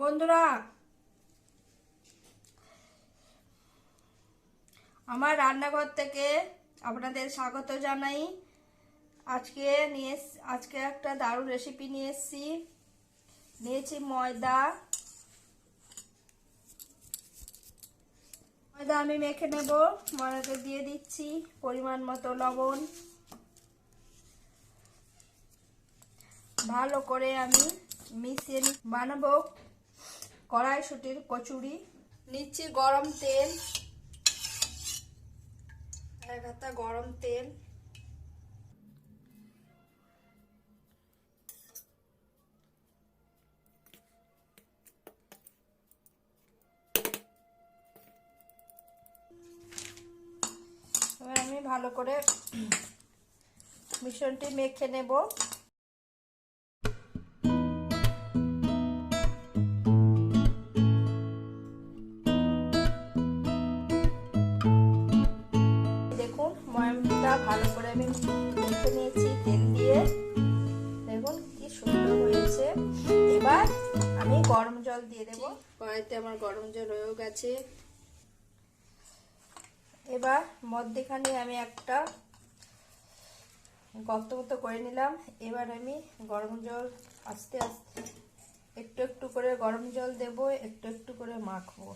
বন্ধুরা, আমার রান্নাঘর থেকে আপনাদের স্বাগত জানাই। আজকে একটা দারুণ রেসিপি নিয়ে এসেছি। নিয়েছি ময়দা আমি মেখে নেব। ময়দাতে দিয়ে দিচ্ছি পরিমাণ মতো লবণ। ভালো করে আমি মিশিয়ে বানাবো কড়াইশুঁটির কচুরি। নিচ্ছি গরম তেল, এক হাতা গরম তেল। এবার আমি ভালো করে মিশ্রণটি মেখে নেব। দেখুন ময়ামটা ভালো করে আমি মেখে নিয়েছি তেল দিয়ে। দেখুন কি সুন্দর হয়েছে। এবার আমি গরম জল দিয়ে দেব। কড়াইতে আমার গরম জল হয়ে গেছে। এবার মধ্যেখানে আমি একটা গর্ত মতো করে নিলাম। এবার আমি গরম জল আস্তে আস্তে একটু একটু করে গরম জল দেব, একটু একটু করে মাখবো।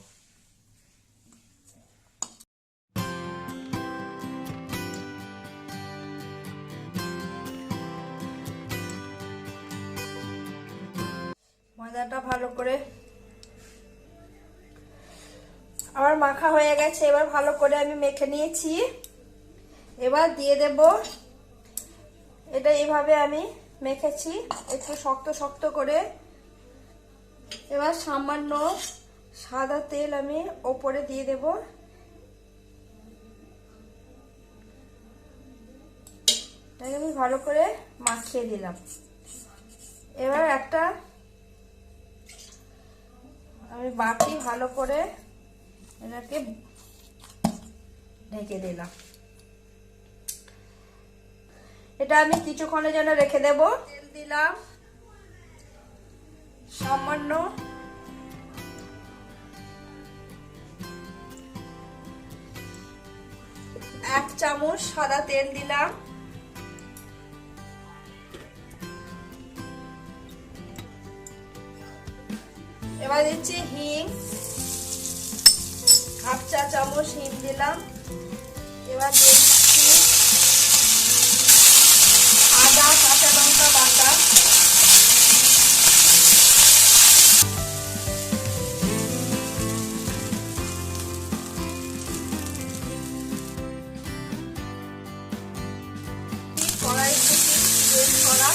ময়দাটা ভালো করে আমার মাখা হয়ে গেছে। এবার ভালো করে আমি মেখে নিয়েছি। এবার দিয়ে দেব। এটা এইভাবে আমি মেখেছি একটু শক্ত শক্ত করে। এবার সামান্য সাদা তেল আমি ওপরে দিয়ে দেব। আমি ভালো করে মাখিয়ে দিলাম। এবার একটা আমি বাটি ভালো করে এটাকে ঢেকে দিলাম। এটা আমি কিছুক্ষণের জন্য রেখে দেব। তেল দিলাম সামান্য, এক চামচ সাদা তেল দিলাম। এবার দিচ্ছি হিং, হাফ চা চামচ হিং দিলাম। এবার দিচ্ছি আদা কাঁচা লঙ্কা বাটা। কড়াইশুঁটি পেস্ট করা।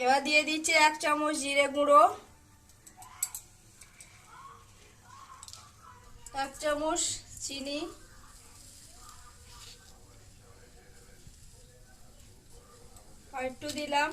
এবার দিয়ে দিচ্ছি এক চামচ জিরে গুঁড়ো, এক চামচ চিনি, আর একটু দিলাম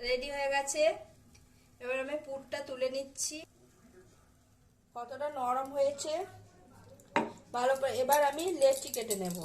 রেডি হয়ে গেছে। এবার আমি পুরটা তুলে নিচ্ছি। কতটা নরম হয়েছে ভালো করে। এবার আমি লেচি কেটে নেব।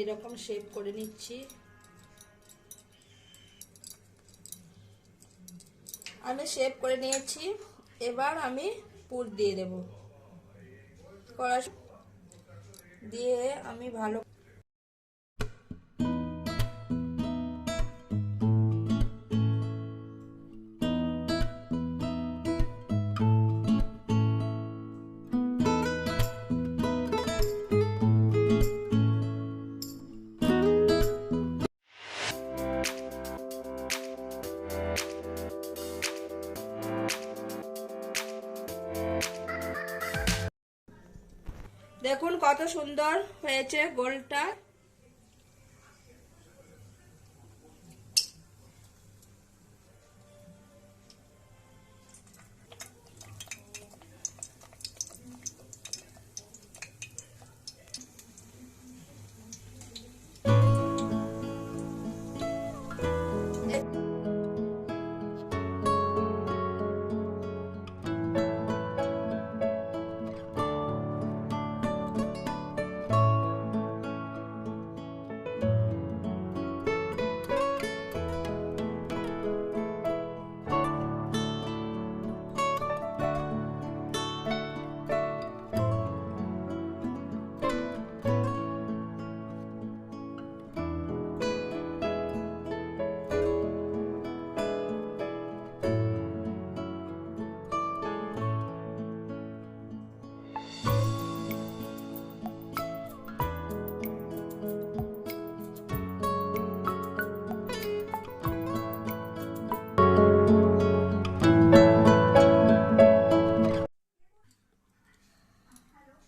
এরকম শেপ করে নিচ্ছি। আমি শেপ করে নিয়েছি। এবার আমি পুর দিয়ে দেব। কড়াই দিয়ে আমি ভালো দেখুন কত সুন্দর হয়েছে গোলটা।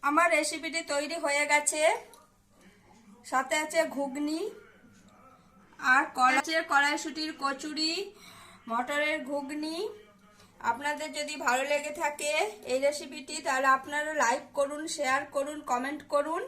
আমার রেসিপিটি তৈরি হয়ে গেছে। সাথে আছে ঘুগনি আর কড়াইশুটির কচুরি, মটরের ঘুগনি। আপনাদের যদি ভালো লেগে থাকে এই রেসিপিটি, তাহলে আপনারা লাইক করুন, শেয়ার করুন, কমেন্ট করুন।